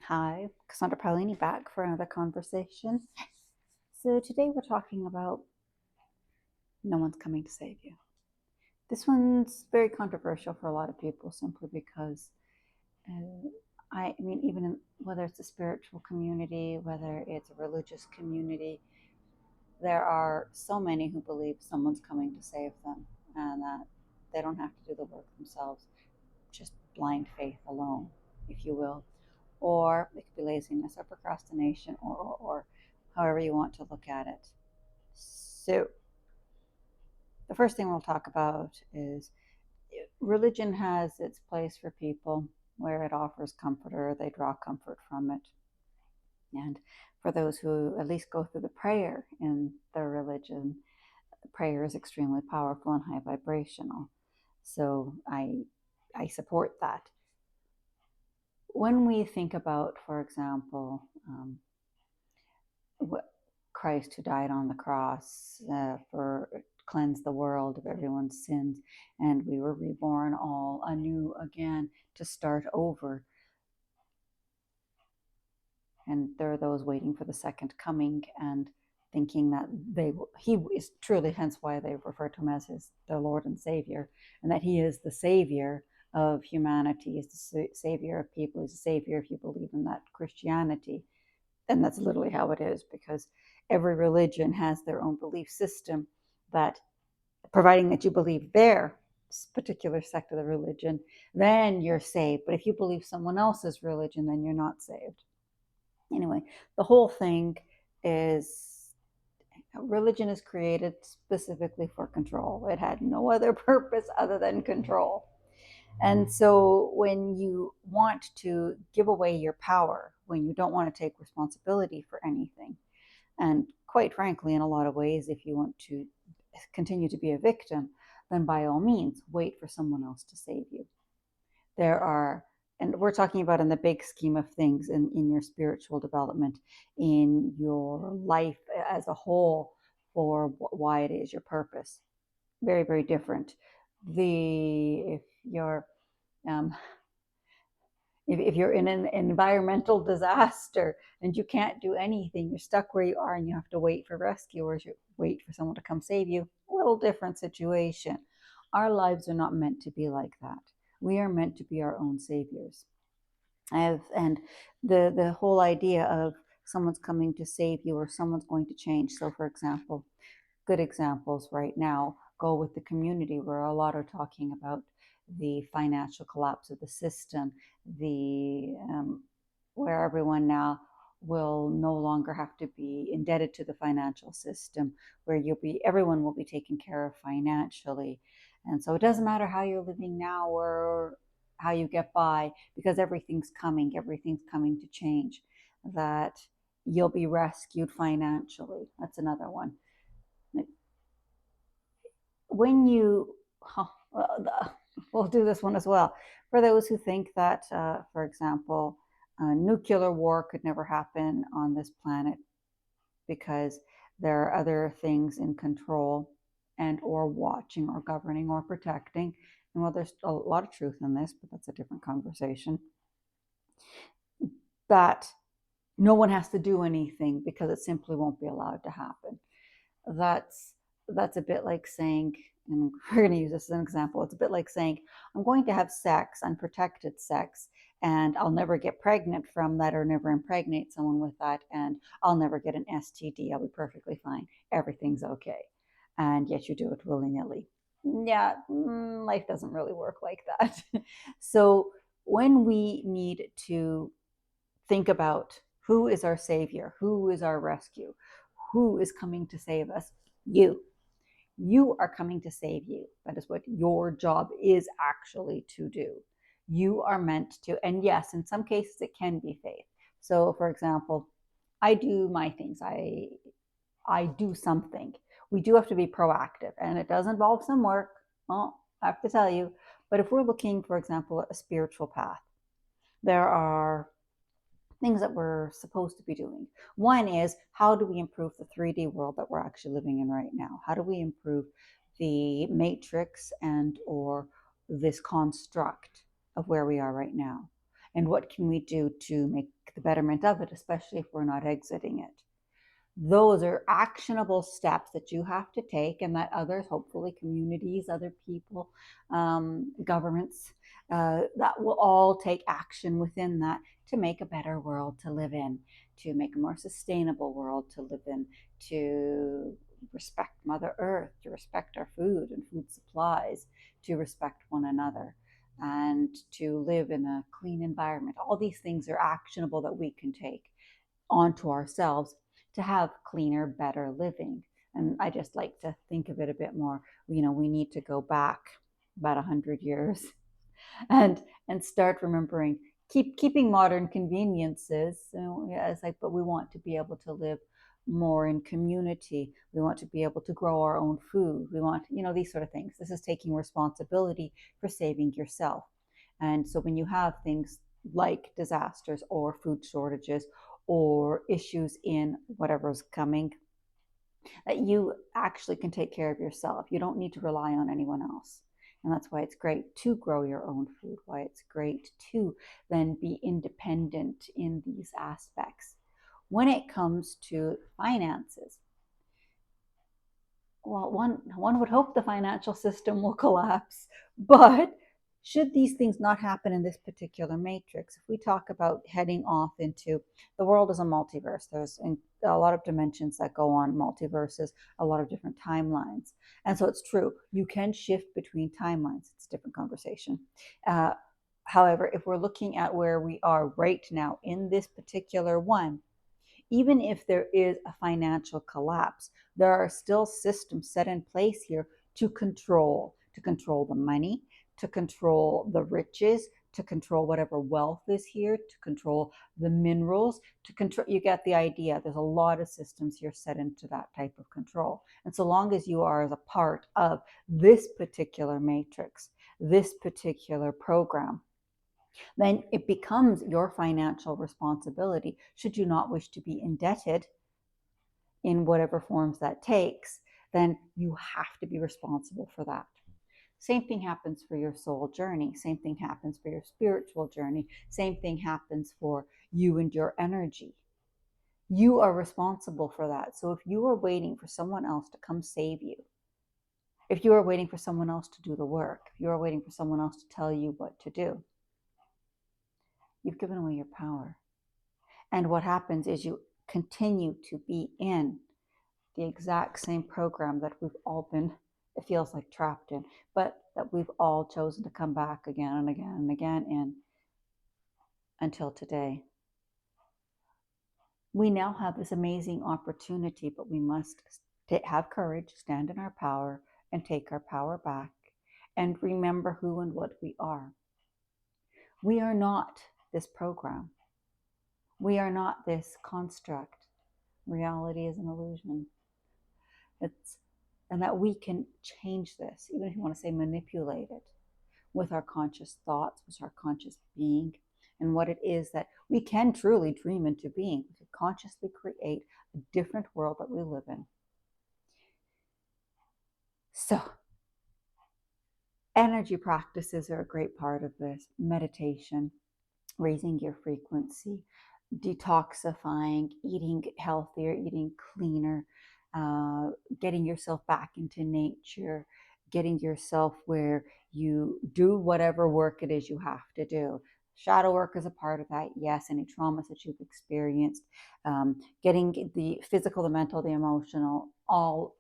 Hi, Cassandra Paolini back for another conversation. So today we're talking about no one's coming to save you. This one's very controversial for a lot of people simply because uh, I mean, even whether it's a spiritual community, whether it's a religious community, there are so many who believe someone's coming to save them and that they don't have to do the work themselves, just blind faith alone, if you will. Or it could be laziness or procrastination or however you want to look at it. So, the first thing we'll talk about is religion has its place for people where it offers comfort or they draw comfort from it. And for those who at least go through the prayer in their religion, prayer is extremely powerful and high vibrational. So I support that. When we think about, for example, Christ who died on the cross for cleanse the world of everyone's sins, and we were reborn all anew again to start over. And there are those waiting for the second coming and thinking that he is truly, hence why they refer to him as their Lord and Savior, and that he is the Savior of humanity, is the Savior of people, he's the Savior if you believe in that Christianity. And that's literally how it is, because every religion has their own belief system that, providing that you believe their particular sect of the religion, then you're saved. But if you believe someone else's religion, then you're not saved. Anyway, the whole thing is religion is created specifically for control. It had no other purpose other than control. And so when you want to give away your power, when you don't want to take responsibility for anything, and quite frankly, in a lot of ways, if you want to continue to be a victim, then by all means, wait for someone else to save you. There are, and we're talking about in the big scheme of things, in your spiritual development, in your life as a whole, for why it is your purpose. Very, very different. If you're um, if you're in an environmental disaster and you can't do anything, you're stuck where you are and you have to wait for rescuers, you wait for someone to come save you. A little different situation. Our lives are not meant to be like that. We are meant to be our own saviors. And the whole idea of someone's coming to save you or someone's going to change. So, for example, good examples right now go with the community, where a lot are talking about the financial collapse of the system, the where everyone now will no longer have to be indebted to the financial system, where everyone will be taken care of financially. And so it doesn't matter how you're living now or how you get by, because everything's coming to change, that you'll be rescued financially. That's another one. When you, we'll do this one as well. For those who think that, for example, nuclear war could never happen on this planet because there are other things in control and or watching or governing or protecting. And well, there's a lot of truth in this, but that's a different conversation. That no one has to do anything because it simply won't be allowed to happen. That's that's a bit like saying, and we're going to use this as an example, it's a bit like saying, I'm going to have sex, unprotected sex, and I'll never get pregnant from that or never impregnate someone with that, and I'll never get an STD. I'll be perfectly fine. Everything's okay. And yet you do it willy-nilly. Yeah, life doesn't really work like that. So when we need to think about who is our savior, who is our rescue, who is coming to save us, you. You are coming to save you. That is what your job is actually to do. You are meant to, and yes, in some cases it can be faith. So, for example, I do my things. I do something. We do have to be proactive, and it does involve some work. Well, I have to tell you. But if we're looking, for example, at a spiritual path, there are things that we're supposed to be doing. One is, how do we improve the 3D world that we're actually living in right now? How do we improve the matrix and or this construct of where we are right now? And what can we do to make the betterment of it, especially if we're not exiting it? Those are actionable steps that you have to take, and that others, hopefully communities, other people, governments, that will all take action within that to make a better world to live in, to make a more sustainable world to live in, to respect Mother Earth, to respect our food and food supplies, to respect one another, and to live in a clean environment. All these things are actionable that we can take onto ourselves to have cleaner, better living. And I just like to think of it a bit more. We need to go back about 100 years and start remembering, keeping modern conveniences. Yeah, it's like, but we want to be able to live more in community. We want to be able to grow our own food. We want, these sort of things. This is taking responsibility for saving yourself. And so when you have things like disasters or food shortages or issues in whatever's coming, that you actually can take care of yourself. You don't need to rely on anyone else. And that's why it's great to grow your own food, why it's great to then be independent in these aspects. When it comes to finances, well, one would hope the financial system will collapse, but should these things not happen in this particular matrix, if we talk about heading off into the world as a multiverse, there's a lot of dimensions that go on multiverses, a lot of different timelines. And so it's true, you can shift between timelines. It's a different conversation. However, if we're looking at where we are right now in this particular one, even if there is a financial collapse, there are still systems set in place here to control the money, to control the riches, to control whatever wealth is here, to control the minerals, to control, you get the idea. There's a lot of systems here set into that type of control. And so long as you are as a part of this particular matrix, this particular program, then it becomes your financial responsibility, should you not wish to be indebted in whatever forms that takes, then you have to be responsible for that. Same thing happens for your soul journey. Same thing happens for your spiritual journey. Same thing happens for you and your energy. You are responsible for that. So if you are waiting for someone else to come save you, if you are waiting for someone else to do the work, if you are waiting for someone else to tell you what to do, you've given away your power. And what happens is you continue to be in the exact same program that we've all been, it feels like, trapped in, but that we've all chosen to come back again and again and again in until today. We now have this amazing opportunity, but we must have courage, stand in our power, and take our power back, and remember who and what we are. We are not this program. We are not this construct. Reality is an illusion. And that we can change this, even if you want to say manipulate it, with our conscious thoughts, with our conscious being, and what it is that we can truly dream into being. We can consciously create a different world that we live in. So, energy practices are a great part of this. Meditation, raising your frequency, detoxifying, eating healthier, eating cleaner, getting yourself back into nature, getting yourself where you do whatever work it is you have to do. Shadow work is a part of that, yes. Any traumas that you've experienced, getting the physical, the mental, the emotional, all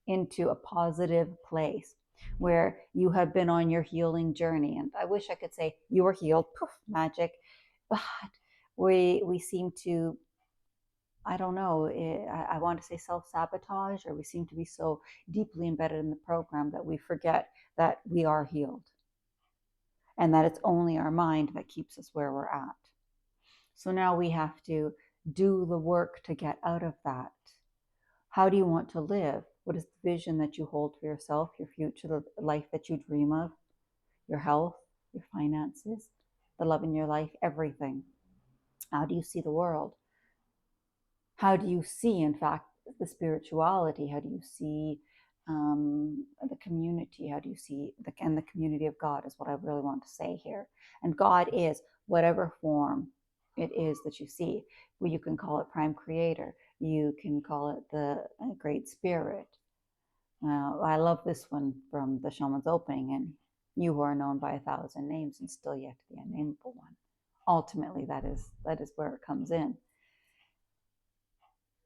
into a positive place where you have been on your healing journey. And I wish I could say you were healed, poof, magic, but we seem to, I don't know, I want to say self-sabotage, or we seem to be so deeply embedded in the program that we forget that we are healed and that it's only our mind that keeps us where we're at. So now we have to do the work to get out of that. How do you want to live? What is the vision that you hold for yourself, your future, the life that you dream of, your health, your finances, the love in your life, everything? How do you see the world? How do you see, in fact, the spirituality? How do you see the community? How do you see the community of God is what I really want to say here. And God is whatever form it is that you see. Well, you can call it Prime Creator. You can call it the Great Spirit. I love this one from the Shaman's opening, and you who are known by 1,000 names and still yet to be a nameable one. Ultimately, that is where it comes in.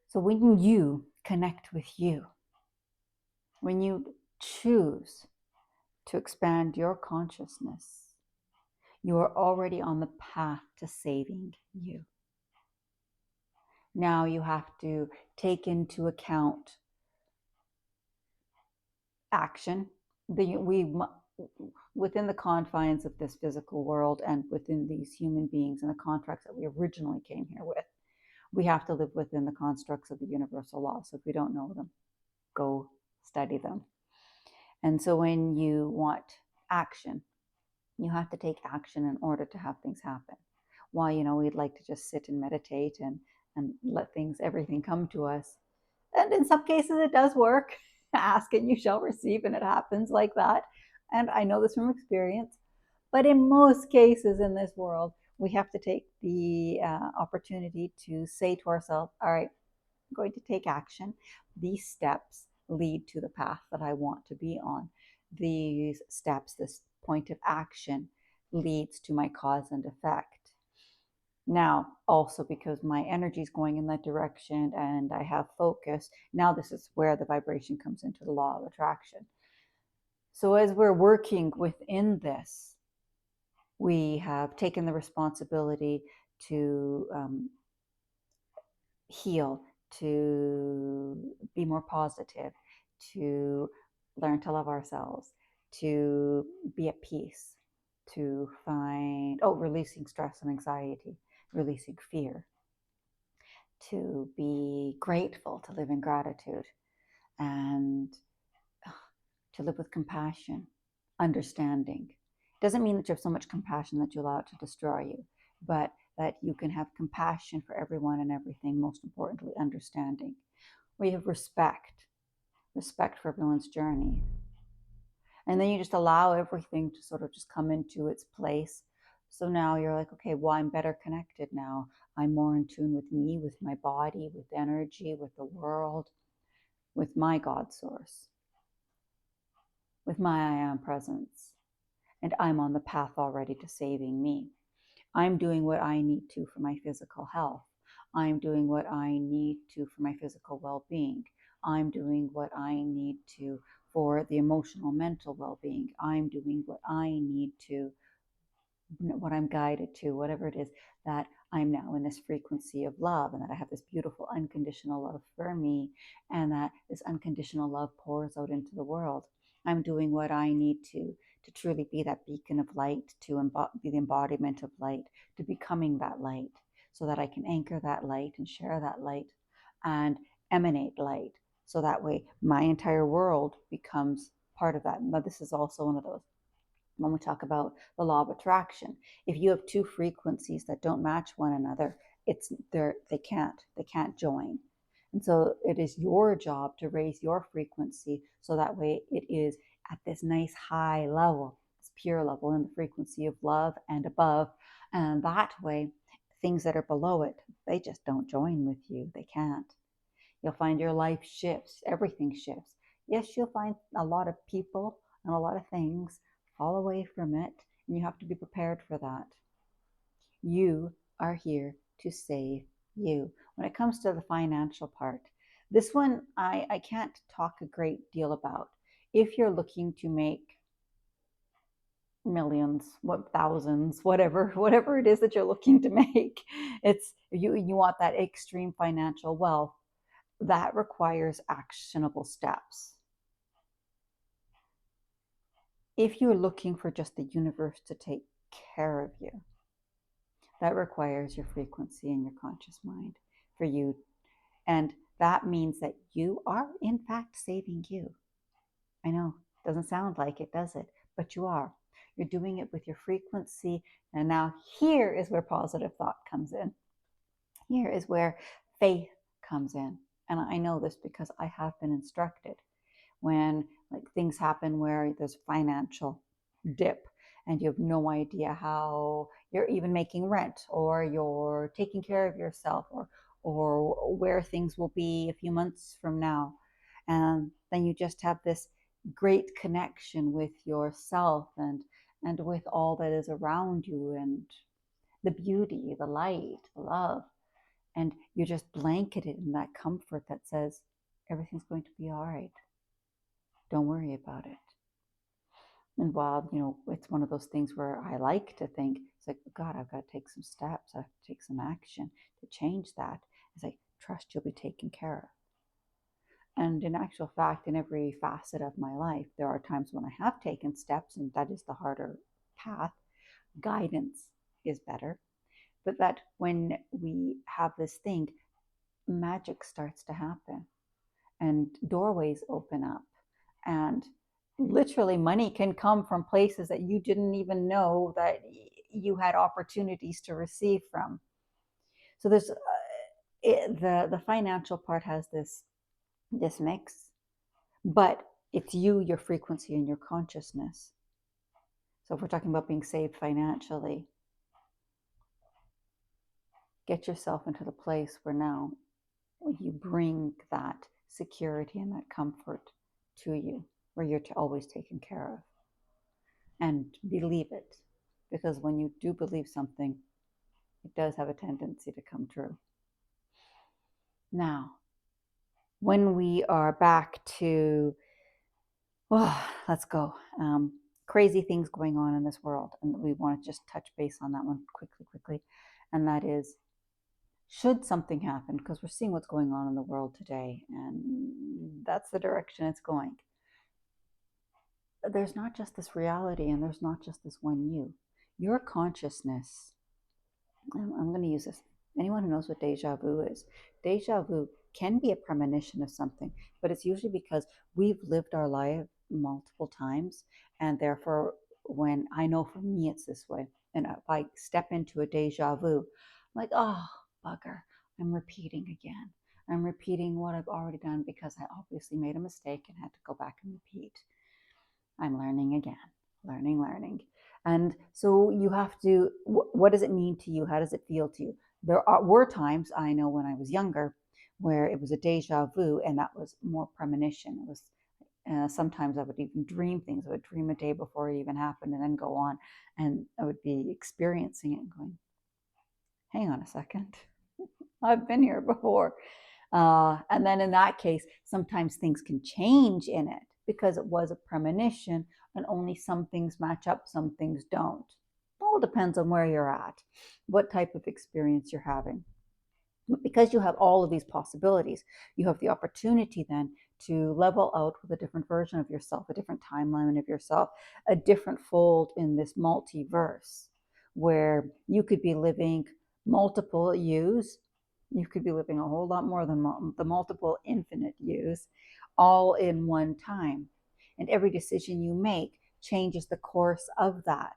So when you connect with you, when you choose to expand your consciousness, you are already on the path to saving you. Now you have to take into account action. Within the confines of this physical world and within these human beings and the contracts that we originally came here with, we have to live within the constructs of the universal laws. So if we don't know them, go study them. And so when you want action, you have to take action in order to have things happen. Why, we'd like to just sit and meditate and let everything come to us. And in some cases it does work. Ask and you shall receive, and it happens like that. And I know this from experience. But in most cases in this world, we have to take the opportunity to say to ourselves, all right, I'm going to take action. These steps lead to the path that I want to be on. These steps, this point of action, leads to my cause and effect. Now, also because my energy is going in that direction and I have focus, now this is where the vibration comes into the law of attraction. So as we're working within this, we have taken the responsibility to heal, to be more positive, to learn to love ourselves, to be at peace, to find, releasing stress and anxiety, releasing fear, to be grateful, to live in gratitude, and to live with compassion, understanding. It doesn't mean that you have so much compassion that you allow it to destroy you, but that you can have compassion for everyone and everything, most importantly, understanding. We have respect for everyone's journey. And then you just allow everything to sort of just come into its place. So now you're like, okay, well, I'm better connected now. I'm more in tune with me, with my body, with energy, with the world, with my God source, with my I am presence. And I'm on the path already to saving me. I'm doing what I need to for my physical health. I'm doing what I need to for my physical well-being. I'm doing what I need to for the emotional, mental well-being. I'm doing what I need to, what I'm guided to, whatever it is, that I'm now in this frequency of love, and that I have this beautiful unconditional love for me, and that this unconditional love pours out into the world. I'm doing what I need to truly be that beacon of light, to be the embodiment of light, to becoming that light, so that I can anchor that light and share that light and emanate light. So that way my entire world becomes part of that. Now, this is also one of those, when we talk about the law of attraction, if you have two frequencies that don't match one another, they can't join. And so it is your job to raise your frequency, so that way it is at this nice high level, this pure level in the frequency of love and above. And that way, things that are below it, they just don't join with you. They can't. You'll find your life shifts, everything shifts. Yes, you'll find a lot of people and a lot of things fall away from it, and you have to be prepared for that. You are here to save you. When it comes to the financial part, this one I can't talk a great deal about. If you're looking to make millions, thousands, whatever it is that you're looking to make, it's you want that extreme financial wealth. That requires actionable steps. If you're looking for just the universe to take care of you, that requires your frequency and your conscious mind for you. And that means that you are, in fact, saving you. I know, it doesn't sound like it, does it? But you are. You're doing it with your frequency. And now here is where positive thought comes in. Here is where faith comes in. And I know this because I have been instructed. When things happen where there's financial dip and you have no idea how you're even making rent, or you're taking care of yourself, or where things will be a few months from now. And then you just have this great connection with yourself and with all that is around you, and the beauty, the light, the love. And you're just blanketed in that comfort that says everything's going to be all right. Don't worry about it. And while, it's one of those things where I like to think, it's like, God, I've got to take some steps. I have to take some action to change that. It's like, trust you'll be taken care of. And in actual fact, in every facet of my life, there are times when I have taken steps, and that is the harder path. Guidance is better. But that when we have this thing, magic starts to happen and doorways open up, and literally money can come from places that you didn't even know that you had opportunities to receive from. So there's the financial part has this mix, but it's you, your frequency, and your consciousness. So if we're talking about being saved financially, get yourself into the place where now you bring that security and that comfort to you, where you're always taken care of. And believe it, because when you do believe something, it does have a tendency to come true. Now, when we are back to, let's go, crazy things going on in this world, and we want to just touch base on that one quickly, and that is, should something happen, because we're seeing what's going on in the world today, and that's the direction it's going. There's not just this reality, and there's not just this one you. Your consciousness, I'm going to use this. Anyone who knows what deja vu is, deja vu can be a premonition of something, but it's usually because we've lived our life multiple times, and therefore, when I know for me it's this way, and if I step into a deja vu, I'm like, oh, bugger, I'm repeating again. I'm repeating what I've already done because I obviously made a mistake and had to go back and repeat. I'm learning again, learning. And so you have to, what does it mean to you? How does it feel to you? There were times, I know when I was younger, where it was a deja vu, and that was more premonition. It was sometimes I would even dream things. I would dream a day before it even happened, and then go on, and I would be experiencing it and going, hang on a second, I've been here before. And then in that case, sometimes things can change in it because it was a premonition, and only some things match up, some things don't. It all depends on where you're at, what type of experience you're having. But because you have all of these possibilities, you have the opportunity then to level out with a different version of yourself, a different timeline of yourself, a different fold in this multiverse, where you could be living multiple yous. You could be living a whole lot more than the multiple infinite yous, all in one time. And every decision you make changes the course of that.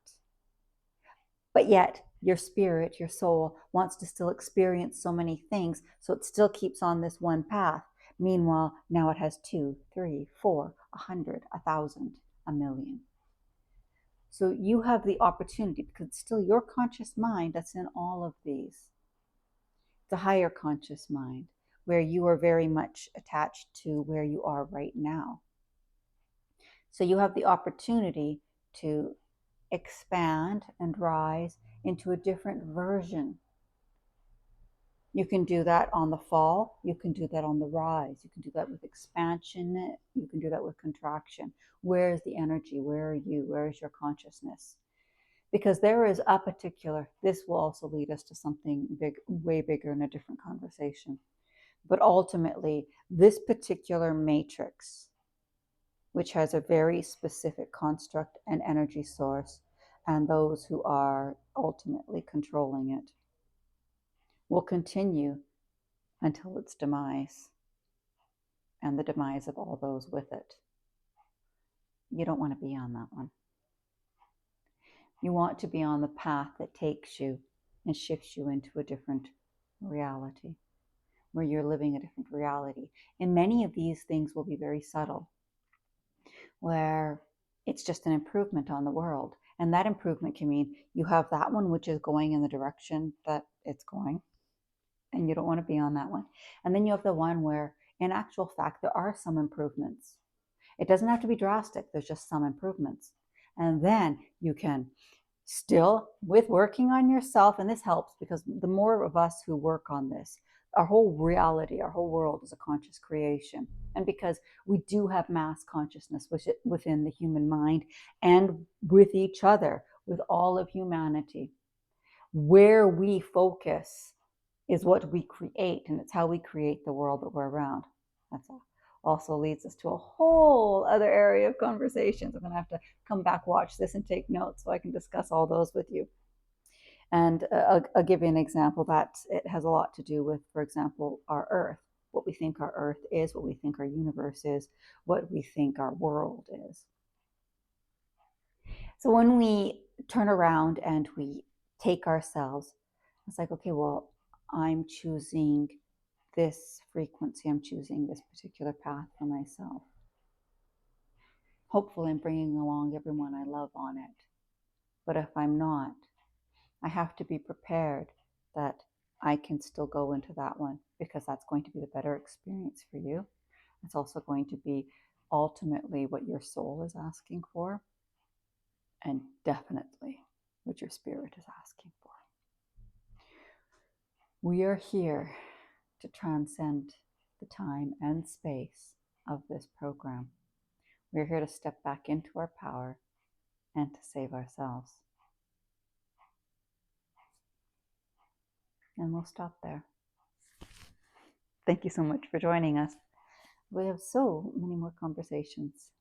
But yet, your spirit, your soul, wants to still experience so many things, so it still keeps on this one path. Meanwhile, now it has 2, 3, 4, 100, 1,000, a million. So you have the opportunity, because it's still your conscious mind that's in all of these. The higher conscious mind, where you are very much attached to where you are right now. So you have the opportunity to expand and rise into a different version. You can do that on the fall. You can do that on the rise. You can do that with expansion. You can do that with contraction. Where is the energy? Where are you? Where is your consciousness? Because there is a particular, this will also lead us to something big, way bigger in a different conversation. But ultimately, this particular matrix, which has a very specific construct and energy source, and those who are ultimately controlling it, will continue until its demise, and the demise of all those with it. You don't want to be on that one. You want to be on the path that takes you and shifts you into a different reality, where you're living a different reality. And many of these things will be very subtle, where it's just an improvement on the world. And that improvement can mean you have that one which is going in the direction that it's going, and you don't want to be on that one. And then you have the one where, in actual fact, there are some improvements. It doesn't have to be drastic, there's just some improvements. And then you can still, with working on yourself, and this helps because the more of us who work on this, our whole reality, our whole world is a conscious creation. And because we do have mass consciousness within the human mind and with each other, with all of humanity, where we focus is what we create, and it's how we create the world that we're around. That's all. Also leads us to a whole other area of conversations. I'm going to have to come back, watch this, and take notes so I can discuss all those with you. And I'll give you an example that it has a lot to do with, for example, our Earth, what we think our Earth is, what we think our universe is, what we think our world is. So when we turn around and we take ourselves, it's like, okay, well, I'm choosing this frequency, I'm choosing this particular path for myself. Hopefully, I'm bringing along everyone I love on it. But if I'm not, I have to be prepared that I can still go into that one, because that's going to be the better experience for you. It's also going to be ultimately what your soul is asking for, and definitely what your spirit is asking for. We are here to transcend the time and space of this program. We're here to step back into our power and to save ourselves. And we'll stop there. Thank you so much for joining us. We have so many more conversations